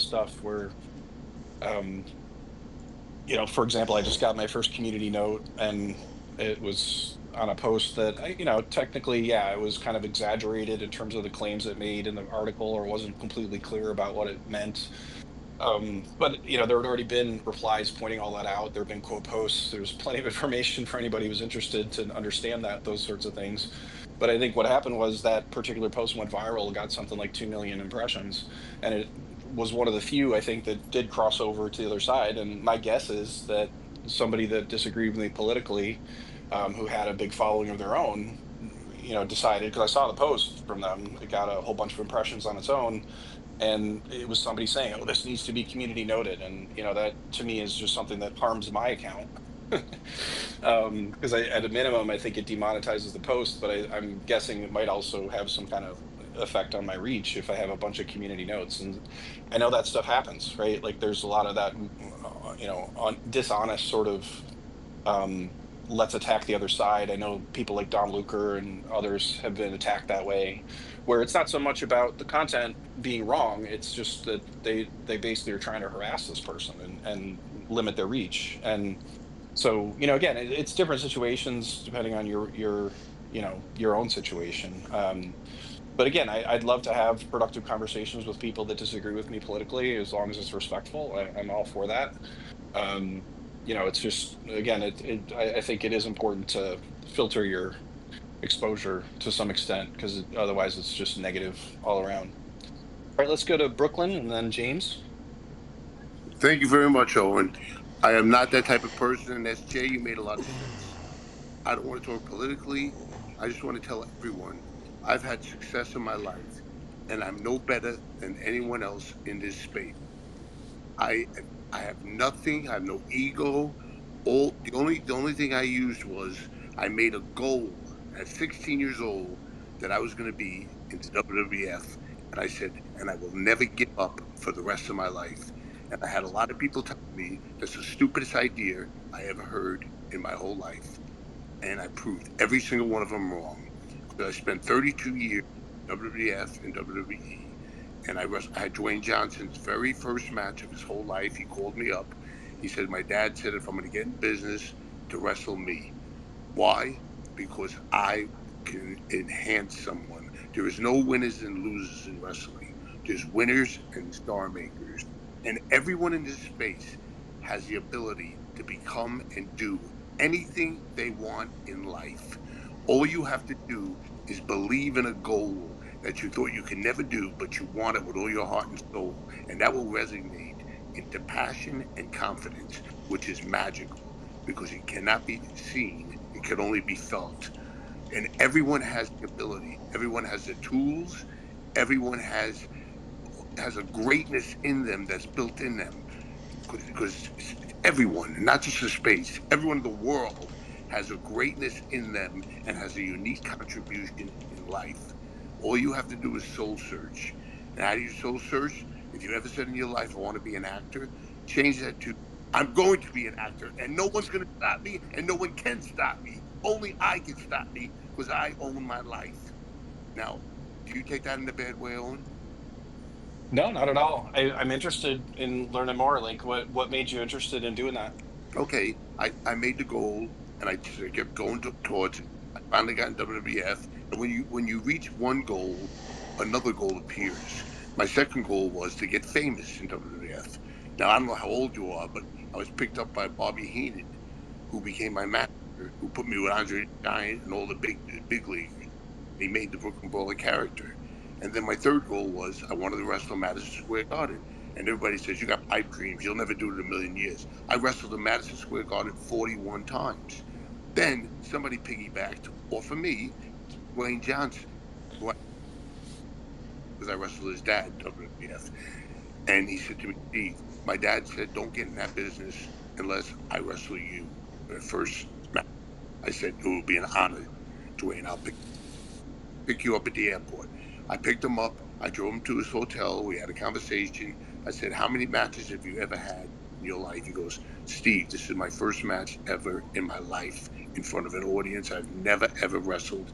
stuff where, um, for example, I just got my first community note, and it was on a post that technically, yeah, it was kind of exaggerated in terms of the claims it made in the article, or wasn't completely clear about what it meant. But there had already been replies pointing all that out. There have been quote posts. There's plenty of information for anybody who's interested to understand those sorts of things. But I think what happened was that particular post went viral, got something like 2 million impressions, and it was one of the few, I think, that did cross over to the other side. And my guess is that somebody that disagreed with me politically, who had a big following of their own, decided, because I saw the post from them, it got a whole bunch of impressions on its own, and it was somebody saying, "Oh, this needs to be community noted," and that to me is just something that harms my account. Because at a minimum, I think it demonetizes the post, but I'm guessing it might also have some kind of effect on my reach if I have a bunch of community notes. And I know that stuff happens, right? Like there's a lot of that, on dishonest sort of, um, let's attack the other side. I know people like Don Luker and others have been attacked that way, where it's not so much about the content being wrong, it's just that they basically are trying to harass this person and limit their reach. And so, again, it's different situations depending on your own situation. But again, I'd love to have productive conversations with people that disagree with me politically, as long as it's respectful. I'm all for that. um it's just, again, I think it is important to filter your exposure to some extent, because otherwise it's just negative all around. All right, let's go to Brooklyn and then James. Thank you very much, Owen. I am not that type of person, and SJ, you made a lot of sense. I don't want to talk politically. I just want to tell everyone I've had success in my life, and I'm no better than anyone else in this space. I I have nothing. I have no ego. All the only thing I used was I made a goal at 16 years old that I was going to be in the WWF, and I said, and I will never give up for the rest of my life. And I had a lot of people tell me that's the stupidest idea I ever heard in my whole life, and I proved every single one of them wrong. So I spent 32 years WWF and WWE, and I had Dwayne Johnson's very first match of his whole life. He called me up. He said, "My dad said if I'm going to get in business, to wrestle me. Why? Because I can enhance someone. There is no winners and losers in wrestling. There's winners and star makers, and everyone in this space has the ability to become and do anything they want in life. All you have to do is believe in a goal that you thought you could never do, but you want it with all your heart and soul, and that will resonate into passion and confidence, which is magical because it cannot be seen, it can only be felt. And everyone has the ability, everyone has the tools, everyone has a greatness in them that's built in them, because everyone, not just the space, everyone in the world has a greatness in them and has a unique contribution in life. All you have to do is soul search. And how do you soul search? If you ever said in your life, I want to be an actor, change that to, I'm going to be an actor, and no one's going to stop me, and no one can stop me. Only I can stop me because I own my life. Now, do you take that in a bad way, Owen? No, not at all. I'm interested in learning more. Like, what made you interested in doing that? Okay, I made the goal and I just kept going towards it. I finally got in WWF, and when you reach one goal, another goal appears. My second goal was to get famous in WWF. Now I don't know how old you are, but I was picked up by Bobby Heenan, who became my manager, who put me with Andre the Giant and all the big leaguers. He made the Brooklyn Brawler character. And then my third goal was I wanted to wrestle in Madison Square Garden. And everybody says, you got pipe dreams. You'll never do it in a million years. I wrestled in Madison Square Garden 41 times. Then somebody piggybacked off of me, Dwayne Johnson, who because I wrestled his dad in WWF. And he said to me, Steve, my dad said, don't get in that business unless I wrestle you for the first match. I said, it will be an honor, Dwayne. I'll pick you up at the airport. I picked him up. I drove him to his hotel. We had a conversation. I said, how many matches have you ever had in your life? He goes, Steve, this is my first match ever in my life in front of an audience. I've never, ever wrestled.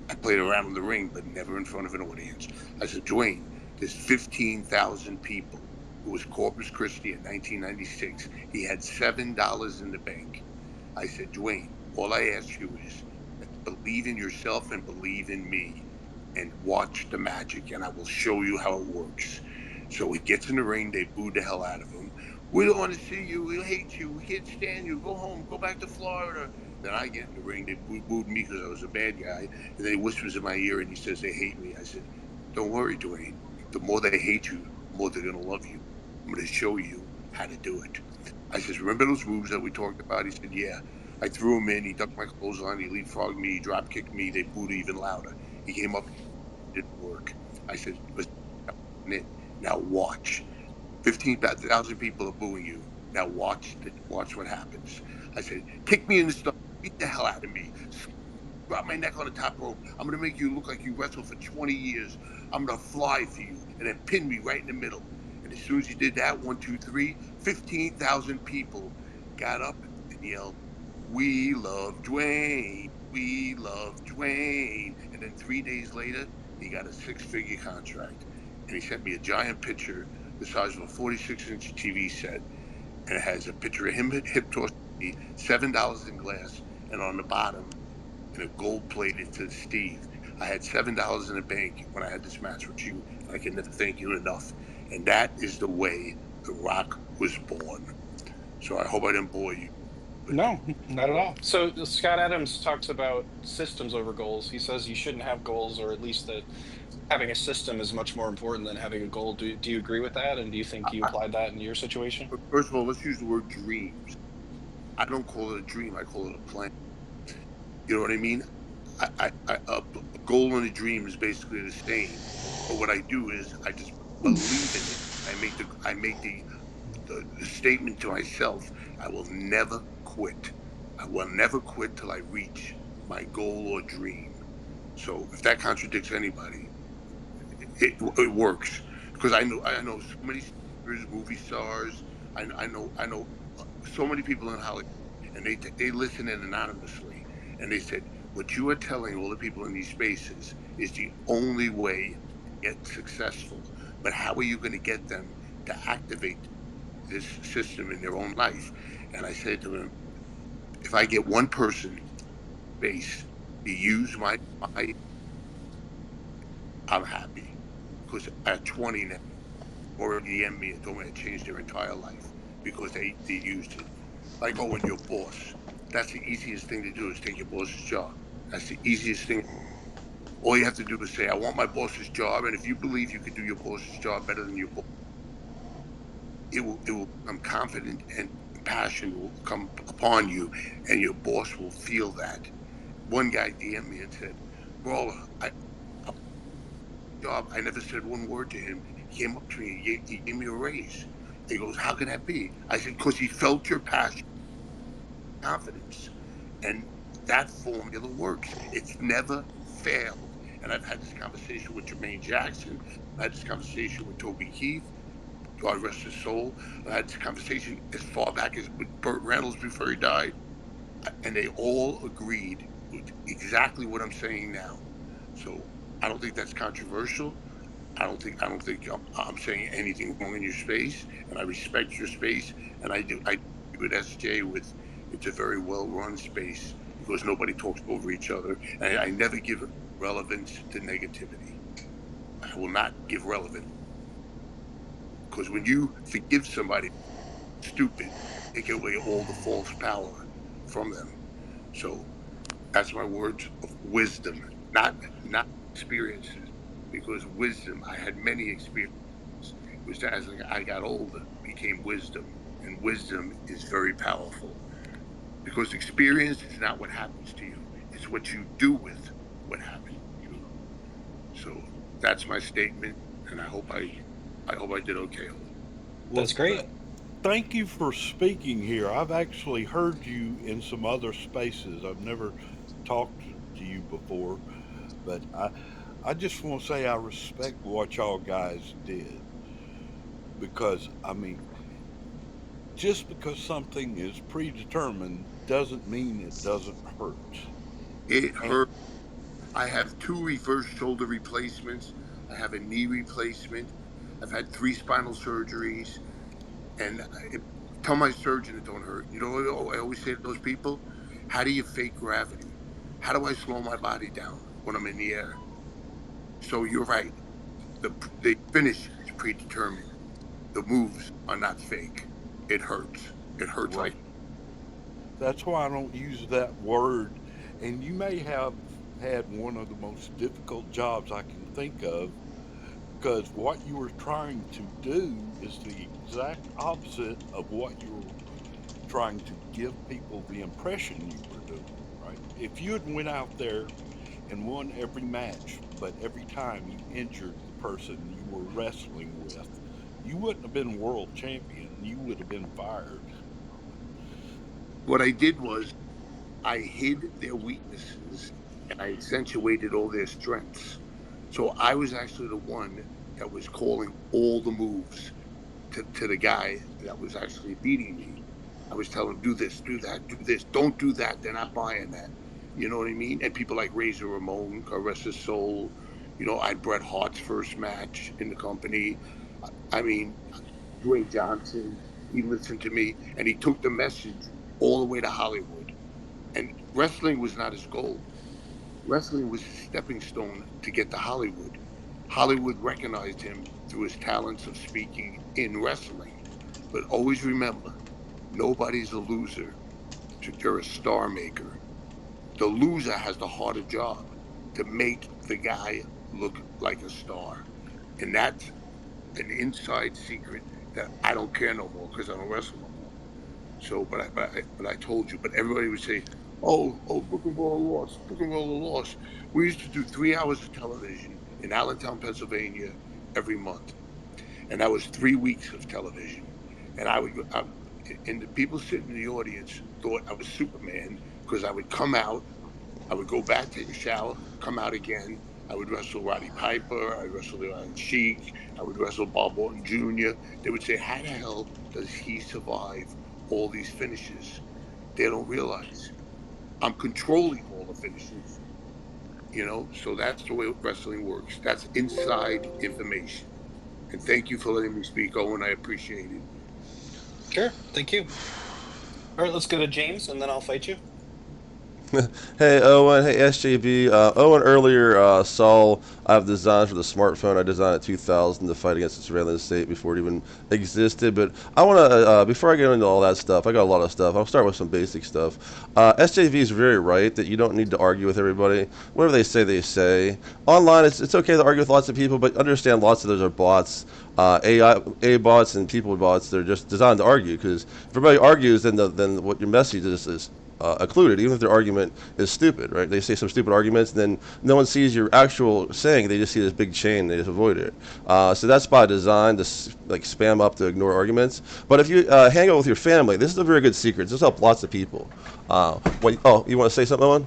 I played around in the ring, but never in front of an audience. I said, Dwayne, there's 15,000 people It was Corpus Christi in 1996. He had $7 in the bank. I said, Dwayne, all I ask you is believe in yourself and believe in me and watch the magic, and I will show you how it works. So he gets in the ring. They booed the hell out of him. We don't want to see you. We hate you. We can't stand you. Go home. Go back to Florida. Then I get in the ring. They booed me because I was a bad guy. And then he whispers in my ear and he says, they hate me. I said, don't worry, Dwayne. The more they hate you, the more they're going to love you. I'm going to show you how to do it. I says, remember those moves that we talked about? He said, yeah. I threw him in. He ducked my clothesline. He leapfrogged me. He drop kicked me. They booed even louder. He came up. It didn't work. I said, but it. Now watch. 15,000 people are booing you. Now watch what happens. I said, kick me in the stomach. Beat the hell out of me. Drop my neck on the top rope. I'm going to make you look like you wrestled for 20 years. I'm going to fly for you and then pin me right in the middle. And as soon as he did that, 1, 2, 3, 15,000 people got up and yelled, we love Dwayne. We love Dwayne. And then 3 days later, he got a six-figure contract. And he sent me a giant picture the size of a 46-inch TV set. And it has a picture of him hip tossing me, $7 in glass. And on the bottom, in a gold plated to Steve, I had $7 in the bank when I had this match with you, and I can never thank you enough. And that is the way The Rock was born. So I hope I didn't bore you. But No, not at all. So Scott Adams talks about systems over goals. He says you shouldn't have goals, or at least that having a system is much more important than having a goal. Do you agree with that? And do you think you I, applied that in your situation? first of all, let's use the word dreams. I don't call it a dream. I call it a plan. You know what I mean? A goal and a dream is basically the same. But what I do is I just believe in it. I make the statement to myself, I will never quit. I will never quit till I reach my goal or dream. So if that contradicts anybody, it works because I know so many singers, movie stars. I know so many people in Hollywood, and they listen in anonymously, and they said what you are telling all the people in these spaces is the only way to get successful. But how are you going to get them to activate this system in their own life? And I said to him, if I get one person base to use my, I'm happy because at 20 now already DM me and told me I changed their entire life because they used it. Like, oh, and your boss. That's the easiest thing to do is take your boss's job. That's the easiest thing. All you have to do is say, I want my boss's job. And if you believe you can do your boss's job better than your boss, it will become confident and passion will come upon you and your boss will feel that. One guy DM'd me and said, Brawler, job. I never said one word to him. He came up to me. He gave me a raise. He goes, how can that be? I said, because he felt your passion, confidence. And that formula works. It's never failed. And I've had this conversation with Jermaine Jackson. I had this conversation with Toby Keith. God rest his soul. I had this conversation as far back as with Burt Reynolds before he died. And they all agreed with exactly what I'm saying now. So I don't think that's controversial. I don't think I'm saying anything wrong in your space, and I respect your space, and I do with SJ with it's a very well run space because nobody talks over each other, and I never give relevance to negativity. I will not give relevance because when you forgive somebody stupid, take away all the false power from them. So that's my words of wisdom, not experiences, because wisdom. I had many experiences. It was as I got older became wisdom, and wisdom is very powerful because experience is not what happens to you; it's what you do with what happened to you. So that's my statement, and I hope I did okay. Well, That's great. thank you for speaking here. I've actually heard you in some other spaces. I've never talked to you before, but I just want to say I respect what y'all guys did because I mean, just because something is predetermined doesn't mean it doesn't hurt. It And hurt. I have two reverse shoulder replacements. I have a knee replacement. I've had 3 spinal surgeries, and tell my surgeon it don't hurt. You know what I always say to those people? How do you fake gravity? How do I slow my body down when I'm in the air? So you're right. The finish is predetermined. The moves are not fake. It hurts. It hurts like Right. That's why I don't use that word. And you may have had one of the most difficult jobs I can think of, because what you were trying to do is the exact opposite of what you were trying to give people the impression you were doing, right? If you had went out there and won every match, but every time you injured the person you were wrestling with, you wouldn't have been world champion. You would have been fired. what I did was I hid their weaknesses and I accentuated all their strengths. So I was actually the one that was calling all the moves to the guy that was actually beating me. I was telling him, do this, do that, do this, don't do that. They're not buying that. You know what I mean? And people like Razor Ramon, God rest his soul. I had Bret Hart's first match in the company. I mean, Dwayne Johnson, he listened to me and he took the message all the way to Hollywood. And wrestling was not his goal. Wrestling was his stepping stone to get to Hollywood. Hollywood recognized him through his talents of speaking in wrestling. But always remember, nobody's a loser. You're a star maker. The loser has the harder job to make the guy look like a star. And that's an inside secret that I don't care no more because I don't wrestle no more. So, but I told you. But everybody would say, "Oh, Book and Roll lost. Book and Roll lost." We used to do 3 hours of television in Allentown, Pennsylvania, every month, and that was 3 weeks of television. And and the people sitting in the audience thought I was Superman because I would come out, I would go back, take a shower, come out again. I would wrestle Roddy Piper. I would wrestle the Iron Sheik. I would wrestle Bob Orton Jr. They would say, "How the hell does he survive all these finishes?" They don't realize I'm controlling all the finishes. So that's the way wrestling works. That's inside information. And thank you for letting me speak, Owen. I appreciate it. Sure. Thank you. All right, let's go to James, and then I'll fight you. Hey Owen, hey SJB. Owen earlier saw I have designs for the smartphone I designed in 2000 to fight against the surveillance state before it even existed. But I want to, before I get into all that stuff, I got a lot of stuff. I'll start with some basic stuff. SJB is very right that you don't need to argue with everybody. Whatever they say, they say. Online, it's okay to argue with lots of people, but understand lots of those are bots. AI bots and people bots, they're just designed to argue, because if everybody argues, then what your message is occluded, even if their argument is stupid, right? They say some stupid arguments, and then no one sees your actual saying. They just see this big chain. They just avoid it. So that's by design to like spam up to ignore arguments. But if you hang out with your family, this is a very good secret. This helps lots of people. You want to say something, Owen?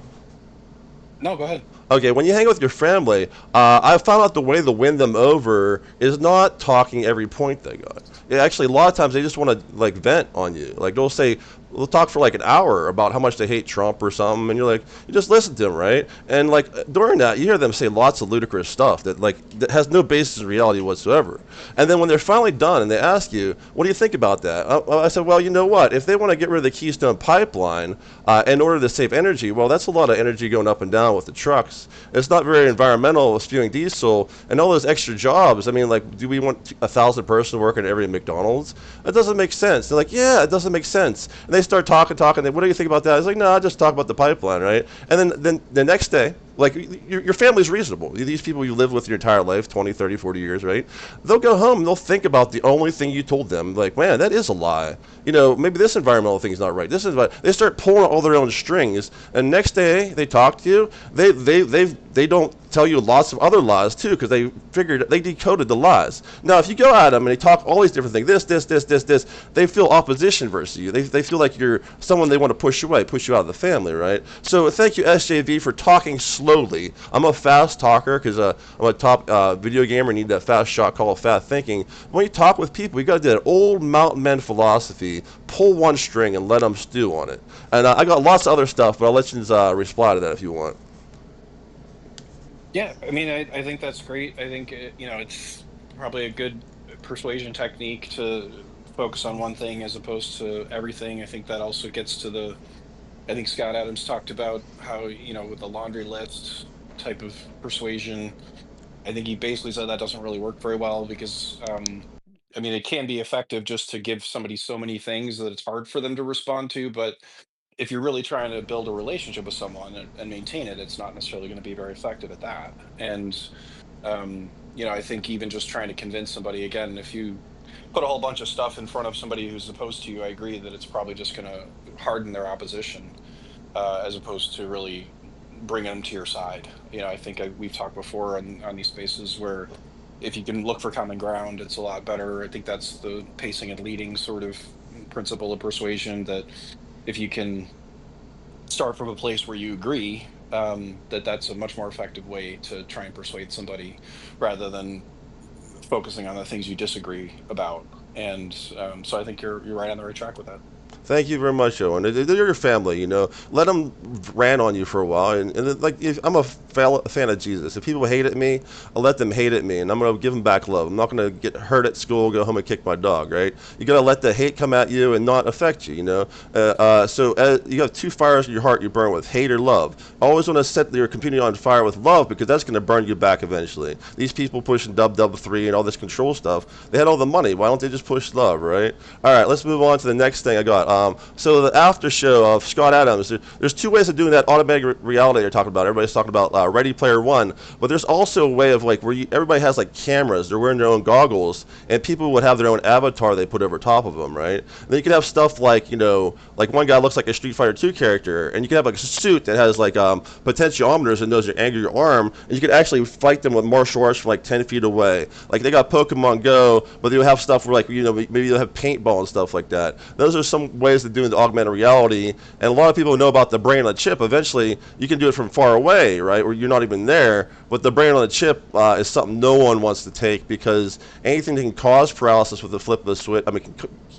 No, go ahead. Okay, when you hang out with your family, I found out the way to win them over is not talking every point they got. Actually, a lot of times they just want to like vent on you. Like we'll talk for like an hour about how much they hate Trump or something, and you're like, you just listen to them, right? And like during that, you hear them say lots of ludicrous stuff that has no basis in reality whatsoever. And then when they're finally done and they ask you, what do you think about that? I said, well, you know what? If they want to get rid of the Keystone Pipeline in order to save energy, well, that's a lot of energy going up and down with the trucks. It's not very environmental spewing diesel and all those extra jobs. I mean, like, do we want 1,000 person working at every McDonald's? That doesn't make sense. They're like, yeah, it doesn't make sense. And they start talking. What do you think about that? I was like, no, I just talk about the pipeline, right? And then the next day, like, your family's reasonable. These people you live with your entire life, 20, 30, 40 years, right? They'll go home and they'll think about the only thing you told them. Like, man, that is a lie. Maybe this environmental thing's not right. They start pulling all their own strings, and next day they talk to you. They don't tell you lots of other lies too, because they decoded the lies. Now, if you go at them and they talk all these different things, this, they feel opposition versus you. They feel like you're someone they want to push away, push you out of the family, right? So thank you, SJV, for talking slowly. I'm a fast talker because I'm a top video gamer. Need that fast shot call fast thinking. When you talk with people, you got to do that old mountain men philosophy: pull one string and let them stew on it. And I got lots of other stuff, but I'll let you reply to that if you want. Yeah, I mean, I think that's great. I think it's probably a good persuasion technique to focus on one thing as opposed to everything. I think that also gets to I think Scott Adams talked about how, with the laundry list type of persuasion, I think he basically said that doesn't really work very well because, I mean, it can be effective just to give somebody so many things that it's hard for them to respond to. But if you're really trying to build a relationship with someone and maintain it, it's not necessarily going to be very effective at that. And, I think even just trying to convince somebody, again, if you put a whole bunch of stuff in front of somebody who's opposed to you, I agree that it's probably just going to harden their opposition, as opposed to really bringing them to your side. I think we've talked before on these spaces where if you can look for common ground, it's a lot better. I think that's the pacing and leading sort of principle of persuasion, that if you can start from a place where you agree, that's a much more effective way to try and persuade somebody rather than focusing on the things you disagree about. And so I think you're right on the right track with that. Thank you very much, Owen. They're your family, Let them rant on you for a while, like if, I'm a fan of Jesus. If people hate at me, I'll let them hate at me, and I'm gonna give them back love. I'm not gonna get hurt at school, go home and kick my dog, right? You gotta let the hate come at you and not affect you, So you have two fires in your heart you burn with: hate or love. Always want to set your community on fire with love because that's gonna burn you back eventually. These people pushing dub 3 and all this control stuff, they had all the money. Why don't they just push love, right? All right, let's move on to the next thing I got. So the after show of Scott Adams, there's two ways of doing that automatic reality they're talking about. Everybody's talking about Ready Player One, but there's also a way of like where everybody has like cameras. They're wearing their own goggles, and people would have their own avatar they put over top of them, right? And then you could have stuff like like one guy looks like a Street Fighter 2 character, and you could have like a suit that has like potentiometers and knows your angle, your arm, and you could actually fight them with martial arts from like 10 feet away. Like they got Pokemon Go, but they'll have stuff where like maybe they'll have paintball and stuff like that. Those are some ways to do the augmented reality, and a lot of people know about the brain on a chip. Eventually you can do it from far away, right, where you're not even there, but the brain on a chip is something no one wants to take because anything that can cause paralysis with the flip of a switch,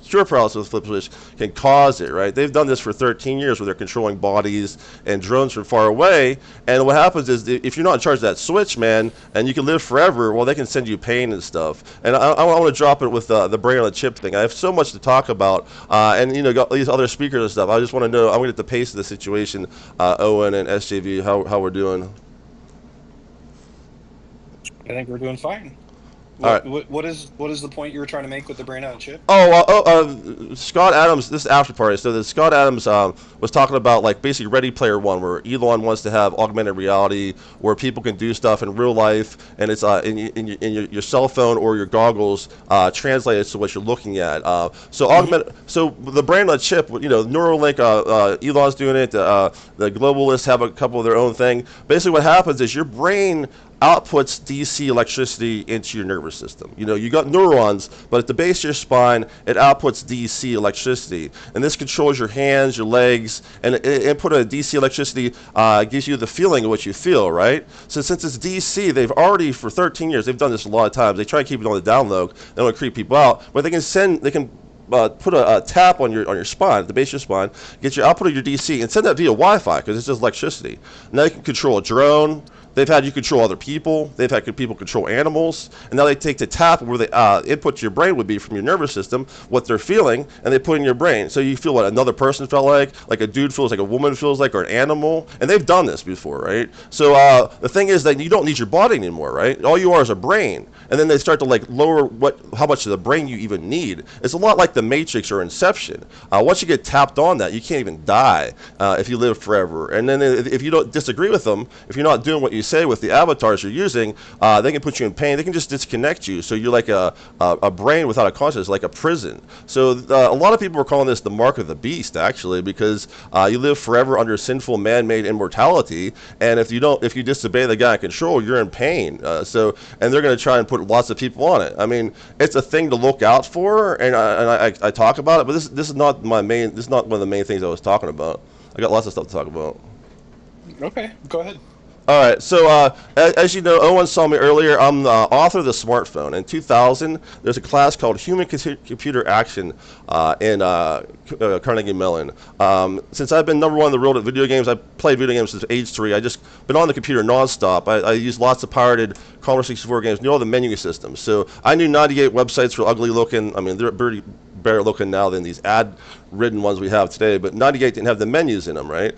cure paralysis with a flip of a switch can cause it, right? They've done this for 13 years where they're controlling bodies and drones from far away, and what happens is if you're not in charge of that switch, man, and you can live forever, well, they can send you pain and stuff. And I want to drop it with the brain on a chip thing. I have so much to talk about, and got these other speakers and stuff. I just want to know, I'm going to get the pace of the situation, Owen and SJV, how we're doing. I think we're doing fine. All What right. what is the point you were trying to make with the brain on a chip? Scott Adams, this is after party. So the Scott Adams was talking about like basically Ready Player One, where Elon wants to have augmented reality, where people can do stuff in real life, and it's in your cell phone or your goggles translated to what you're looking at. So the brain on a chip, Neurolink, Elon's doing it. The globalists have a couple of their own thing. Basically, what happens is your brain outputs DC electricity into your nervous system. You got neurons, but at the base of your spine, it outputs DC electricity. And this controls your hands, your legs, and input of DC electricity gives you the feeling of what you feel, right? So since it's DC, they've already, for 13 years, they've done this a lot of times. They try to keep it on the down low. They don't want to creep people out, but they can put a tap on your spine, at the base of your spine, get your output of your DC, and send that via Wi-Fi because it's just electricity. Now you can control a drone. They've had you control other people. They've had people control animals. And now they take the tap where the input to your brain would be from your nervous system, what they're feeling, and they put in your brain. So you feel what another person felt like a dude feels, like a woman feels like, or an animal. And they've done this before, right? So the thing is that you don't need your body anymore, right? All you are is a brain. And then they start to like lower how much of the brain you even need. It's a lot like the Matrix or Inception. Once you get tapped on that, you can't even die if you live forever. And then if you don't disagree with them, if you're not doing what you say with the avatars you're using, they can put you in pain. They can just disconnect you. So you're like a brain without a conscience, like a prison. So a lot of people are calling this the mark of the beast, actually, because you live forever under sinful man-made immortality. And if you disobey the guy in control, you're in pain. And they're going to try and put lots of people on it. I mean, it's a thing to look out for, and I talk about it. But this is not my main. This is not one of the main things I was talking about. I got lots of stuff to talk about. Okay, go ahead. All right. So, as you know, Owen saw me earlier. I'm the author of the smartphone. In 2000, there's a class called Human Computer Action in Carnegie Mellon. Since I've been number one in the world at video games, I played video games since age 3. I just been on the computer nonstop. I used lots of pirated Commodore 64 games, knew all the menu systems. So I knew 98 websites were ugly looking. I mean, they're pretty better looking now than these ad ridden ones we have today, but 98 didn't have the menus in them, right?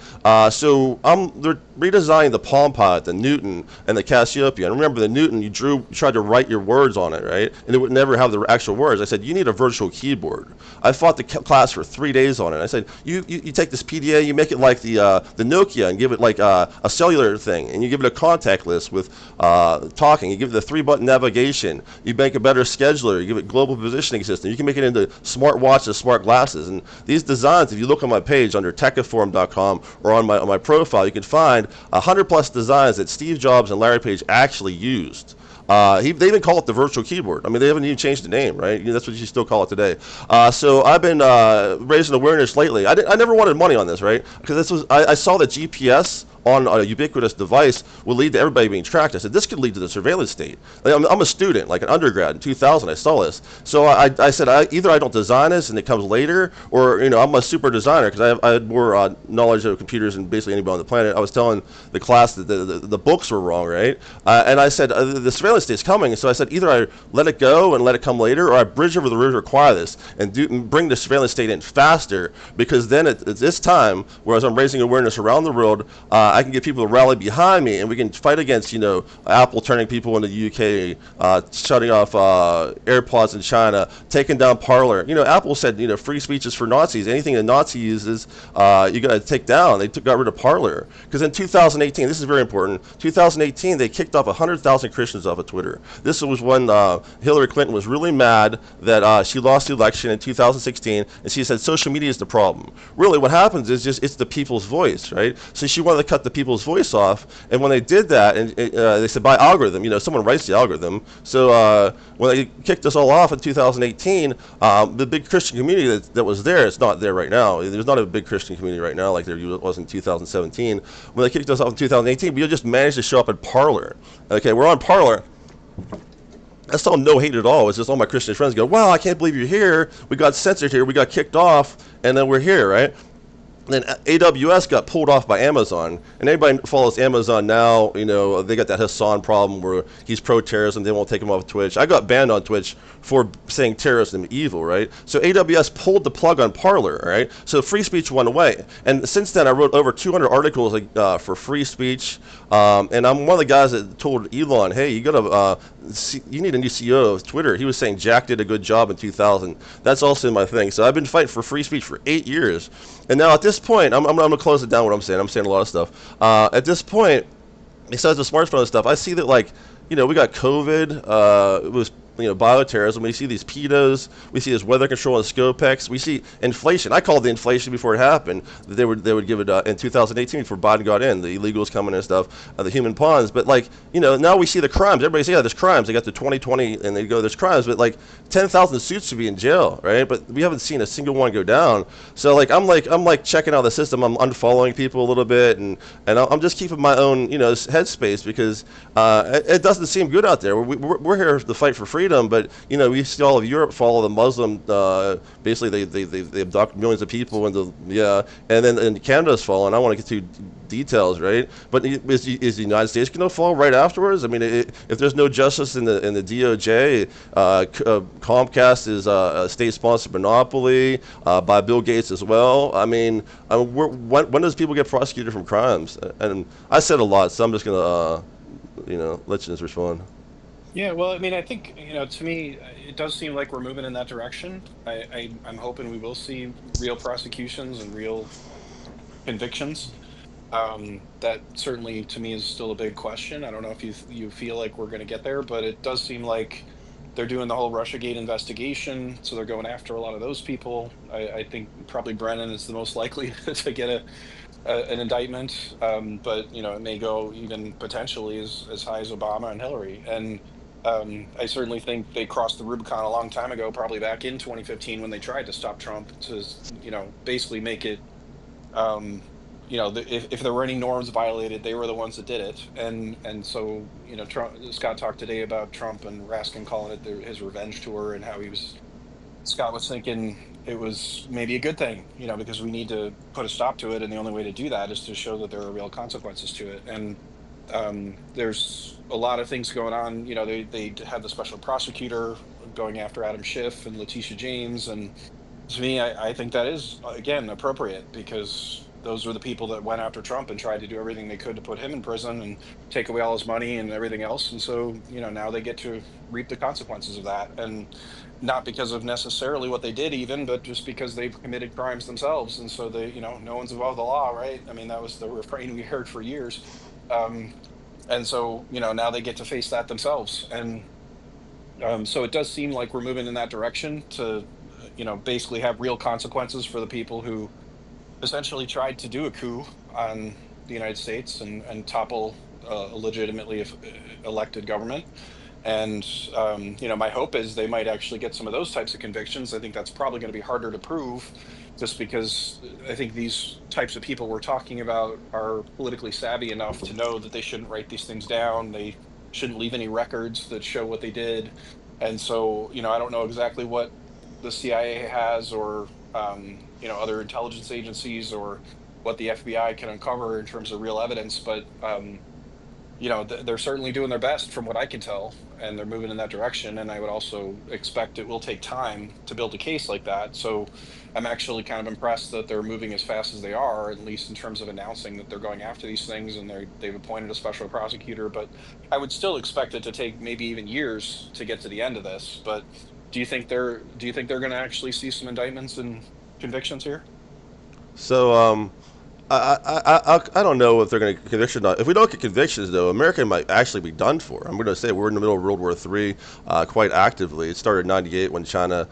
So they're redesigning the Palm Pilot, the Newton, and the Cassiopeia. And remember, the Newton, you tried to write your words on it, right? And it would never have the actual words. I said, you need a virtual keyboard. I fought the class for 3 days on it. I said, you take this PDA, you make it like the Nokia, and give it like a cellular thing, and you give it a contact list with talking. You give it the 3-button navigation. You make a better scheduler. You give it global positioning system. You can make it into smart watches, smart glasses, and these designs, if you look on my page under techiforum.com or on my profile, you can find 100 plus designs that Steve Jobs and Larry Page actually used. They even call it the virtual keyboard. I mean, they haven't even changed the name, right? That's what you still call it today. So I've been raising awareness lately. I never wanted money on this, right? Because I saw that GPS on a ubiquitous device will lead to everybody being tracked. I said, this could lead to the surveillance state. Like, I'm a student, like an undergrad in 2000, I saw this. So I said, either I don't design this and it comes later, or, I'm a super designer because I had more knowledge of computers than basically anybody on the planet. I was telling the class that the books were wrong, right? And I said, the surveillance state is coming. So I said, either I let it go and let it come later, or I bridge over the river to require this and bring the surveillance state in faster, because then at this time, whereas I'm raising awareness around the world, I can get people to rally behind me, and we can fight against, Apple turning people in the UK, shutting off AirPods in China, taking down Parler. Apple said, free speech is for Nazis. Anything a Nazi uses, you got to take down. They got rid of Parler. Because in 2018, this is very important, 2018, they kicked off 100,000 Christians off of Twitter. This was when Hillary Clinton was really mad that she lost the election in 2016, and she said social media is the problem. Really, what happens is it's the people's voice, right? So she wanted to cut the people's voice off, and when they did that, and they said by algorithm, someone writes the algorithm. So when they kicked us all off in 2018, the big Christian community that was there, it's not there right now. There's not a big Christian community right now like there was in 2017. When they kicked us off in 2018, we just managed to show up at Parler. Okay, we're on Parler. That's all no hate at all. It's just all my Christian friends go, wow, I can't believe you're here. We got censored here. We got kicked off, and then we're here, right? Then AWS got pulled off by Amazon, and anybody who follows Amazon now, they got that Hassan problem where he's pro-terrorism. They won't take him off Twitch. I got banned on Twitch for saying terrorism evil, right? So AWS pulled the plug on Parler, right? So free speech went away, and since then I wrote over 200 articles for free speech, and I'm one of the guys that told Elon, hey, you need a new CEO of Twitter. He was saying Jack did a good job in 2000. That's also my thing. So I've been fighting for free speech for 8 years. And now at this point, I'm going to close it down what I'm saying. I'm saying a lot of stuff. At this point, besides the smartphone stuff, I see that, we got COVID. It was bioterrorism. We see these pedos. We see this weather control and Scopex. We see inflation. I called the inflation before it happened. They would give it in 2018 before Biden got in. The illegals coming and stuff, the human pawns. But now we see the crimes. Everybody says, yeah, there's crimes. They got the 2020 and they go, there's crimes. But 10,000 suits to be in jail, right? But we haven't seen a single one go down. So I'm checking out the system. I'm unfollowing people a little bit, and I'm just keeping my own headspace because it doesn't seem good out there. We're here to fight for freedom. But we see all of Europe follow the Muslim. Basically, they abduct millions of people and then Canada's fallen. I want to get to details, right? But is the United States going to fall right afterwards? I mean, if there's no justice in the DOJ, Comcast is a state-sponsored monopoly by Bill Gates as well. I mean, when does people get prosecuted from crimes? And I said a lot, so I'm just going to let you just respond. Yeah, well, I mean, I think, to me, it does seem like we're moving in that direction. I'm hoping we will see real prosecutions and real convictions. That certainly, to me, is still a big question. I don't know if you feel like we're going to get there, but it does seem like they're doing the whole Russiagate investigation, so they're going after a lot of those people. I think probably Brennan is the most likely to get an indictment, but it may go even potentially as high as Obama and Hillary. And I certainly think they crossed the Rubicon a long time ago, probably back in 2015 when they tried to stop Trump to, basically make it if there were any norms violated, they were the ones that did it. And so, Scott talked today about Trump and Raskin calling it his revenge tour, and how Scott was thinking it was maybe a good thing, because we need to put a stop to it, and the only way to do that is to show that there are real consequences to it. And there's a lot of things going on. They had the special prosecutor going after Adam Schiff and Letitia James, and to me, I think that is, again, appropriate, because those were the people that went after Trump and tried to do everything they could to put him in prison and take away all his money and everything else. And so, now they get to reap the consequences of that. And not because of necessarily what they did even, but just because they've committed crimes themselves. And so no one's above the law, right? I mean, that was the refrain we heard for years. Um, and so, now they get to face that themselves. And so it does seem like we're moving in that direction to, basically have real consequences for the people who essentially tried to do a coup on the United States and topple a legitimately elected government. And my hope is they might actually get some of those types of convictions. I think that's probably going to be harder to prove, just because I think these types of people we're talking about are politically savvy enough to know that they shouldn't write these things down. They shouldn't leave any records that show what they did. And so, I don't know exactly what the CIA has, or other intelligence agencies, or what the FBI can uncover in terms of real evidence, but they're certainly doing their best from what I can tell, and they're moving in that direction. And I would also expect it will take time to build a case like that. So I'm actually kind of impressed that they're moving as fast as they are, at least in terms of announcing that they're going after these things, and they've appointed a special prosecutor. But I would still expect it to take maybe even years to get to the end of this. But do you think they're going to actually see some indictments and convictions here? So I don't know if they're going to get conviction or not. If we don't get convictions, though, America might actually be done for. I'm going to say we're in the middle of World War III quite actively. It started in '98 when China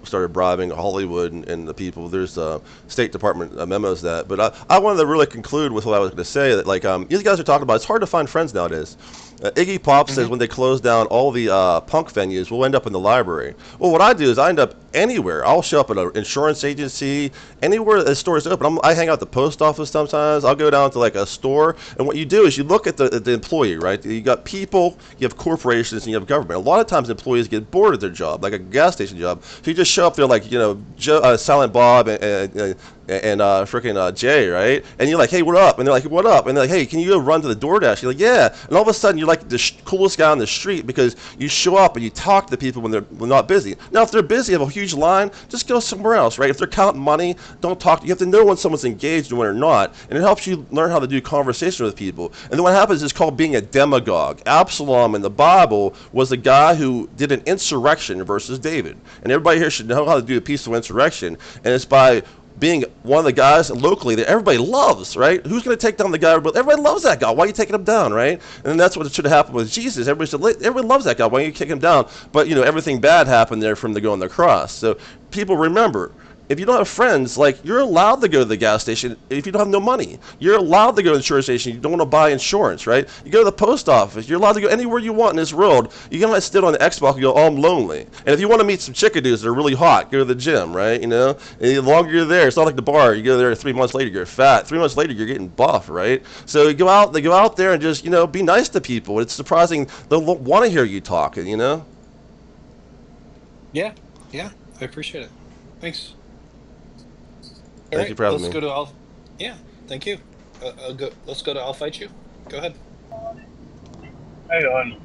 started bribing Hollywood and the people. There's State Department memos that. But I wanted to really conclude with what I was going to say, that these guys are talking about, it's hard to find friends nowadays. Iggy Pop says Hmm. when they close down all the punk venues, we'll end up in the library. Well, what I do is I end up anywhere. I'll show up at an insurance agency, anywhere the store is open. I hang out at the post office sometimes. I'll go down to like a store, and what you do is you look at the employee, right? You got people, you have corporations, and you have government. A lot of times employees get bored at their job, like a gas station job. So you just show up there like, Silent Bob and freaking Jay, right? And you're like, hey, what up? And they're like, what up? And they're like, hey, can you go run to the DoorDash? You're like, yeah. And all of a sudden, you're like the coolest guy on the street, because you show up and you talk to people when they're not busy. Now, if they're busy, have a huge line, just go somewhere else, right? If they're counting money, don't talk. You have to know when someone's engaged and when they're not, and it helps you learn how to do conversation with people. And then what happens is called being a demagogue. Absalom in the Bible was the guy who did an insurrection versus David, and everybody here should know how to do a peaceful insurrection, and it's by being one of the guys locally that everybody loves, right? Who's going to take down the guy? Everybody loves that guy. Why are you taking him down, right? And that's what should have happened with Jesus. Everybody loves that guy. Why are you kicking him down? But, everything bad happened there from the going on the cross. So people remember, if you don't have friends, like, you're allowed to go to the gas station if you don't have no money. You're allowed to go to the insurance station. You don't want to buy insurance, right? You go to the post office. You're allowed to go anywhere you want in this world. You can't sit on the Xbox and go, oh, I'm lonely. And if you want to meet some chickadoos that are really hot, go to the gym, right? And the longer you're there, it's not like the bar. You go there 3 months later, you're fat. 3 months later, you're getting buff, right? So they go out there and just, be nice to people. It's surprising they'll want to hear you talking. Yeah, yeah, I appreciate it. Thanks. All Thank you right, for having let's me. go to I'll. Yeah, thank you. Let's go to I'll fight you. Go ahead. Ayun,